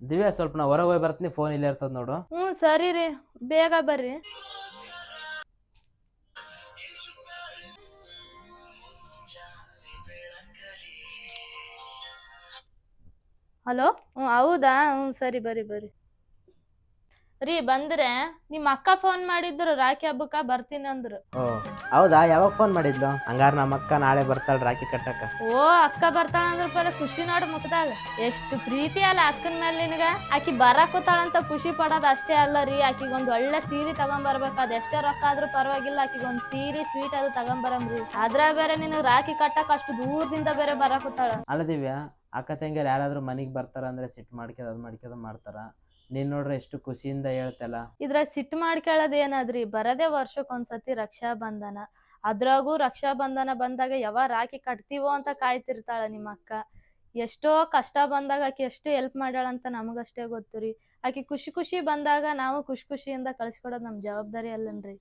ದಿವ್ಯಾ ಸ್ವಲ್ಪ ನಾ ಹೊರಗೆ ಹೋಗಿ ಬರ್ತೀನಿ, ಫೋನ್ ಇಲ್ಲೇ ಇರ್ತದ ನೋಡು. ಹ್ಞೂ ಸರಿ ರೀ, ಬೇಗ ಬರ್ರಿ. ಹಲೋ, ಹ್ಞೂ ಹೌದಾ, ಹ್ಞೂ ಸರಿ ಬರ್ರಿ ಬರ್ರಿ. ರೀ ಬಂದ್ರೆ ನಿಮ್ಮ ಅಕ್ಕ ಫೋನ್ ಮಾಡಿದ್ರು, ರಾಖಿ ಹಬ್ಬಕ್ಕ ಬರ್ತೀನಿ ಅಂದ್ರು. ಓ ಹೌದಾ, ಯಾವಾಗ ಫೋನ್ ಮಾಡಿದ್ಲು? ಹಂಗಾರ ನಮ್ಮ ಅಕ್ಕ ನಾಳೆ ಬರ್ತಾಳ ರಾಖಿ ಕಟ್ಟಕ್ಕ. ಓ ಅಕ್ಕ ಬರ್ತಾಳ ಅಂದ್ರ ಪಲೆ ಖುಷಿ ನೋಡ್ ಮುಖದಾಗ. ಎಷ್ಟು ಪ್ರೀತಿ ಅಲ್ಲ ಅಕ್ಕನ ಮೇಲೆ ನಿನಗ. ಆಕಿ ಬರಾಕತ್ತಾಳಂತ ಖುಷಿ ಪಡೋದ್ ಅಷ್ಟೇ ಅಲ್ಲ ರೀ, ಆಕಿಗೆ ಒಂದ್ ಒಳ್ಳೆ ಸೀರೆ ತಗೊಂಬರ್ಬೇಕು. ಅದ್ ಎಷ್ಟೇ ರೊಕ್ಕ ಆದ್ರೂ ಪರವಾಗಿಲ್ಲ, ಆಕಿಗೆ ಒಂದ್ ಸೀರೆ ಸ್ವೀಟ್ ಅದು ತಗೊಂಬರಮ್ರಿ. ಅದ್ರ ಬೇರೆ ನಿನಗ್ ರಾಖಿ ಕಟ್ಟಕ್ ಅಷ್ಟು ದೂರದಿಂದ ಬೇರೆ ಬರಾಕತ್ತಾಳ. ಅಲ್ಲ ದಿವ್ಯಾ, ಅಕ್ಕ ತಂಗಿಯರು ಯಾರಾದ್ರೂ ಮನೆಗೆ ಬರ್ತಾರ ಅಂದ್ರೆ ಸಿಟ್ಟು ಮಾಡ್ತಾರ. ನೀನ್ ನೋಡ್ರೆ ಎಷ್ಟು ಖುಷಿಯಿಂದ ಹೇಳ್ತಲ್ಲ. ಇದ್ರಾಗ ಸಿಟ್ಟು ಮಾಡ್ಕೊಳ್ಳೋದ್ ಏನಾದ್ರಿ, ಬರದೇ ವರ್ಷಕ್ಕೊಂದ್ಸತಿ ರಕ್ಷಾ ಬಂಧನ. ಅದ್ರಾಗೂ ರಕ್ಷಾ ಬಂಧನ ಬಂದಾಗ ಯಾವ ರಾಖಿ ಕಟ್ತೀವೋ ಅಂತ ಕಾಯ್ತಿರ್ತಾಳ ನಿಮ್ಮ ಅಕ್ಕ. ಎಷ್ಟೋ ಕಷ್ಟ ಬಂದಾಗ ಆಕಿ ಎಷ್ಟು ಹೆಲ್ಪ್ ಮಾಡ್ಯಾಳಂತ ನಮಗಷ್ಟೇ ಗೊತ್ತು ರೀ. ಆಕಿ ಖುಷಿ ಬಂದಾಗ ನಾವು ಖುಷಿಯಿಂದ ಕಳ್ಸಿಕೊಡೋದು ನಮ್ ಜವಾಬ್ದಾರಿ ಅಲ್ಲನ್ರಿ.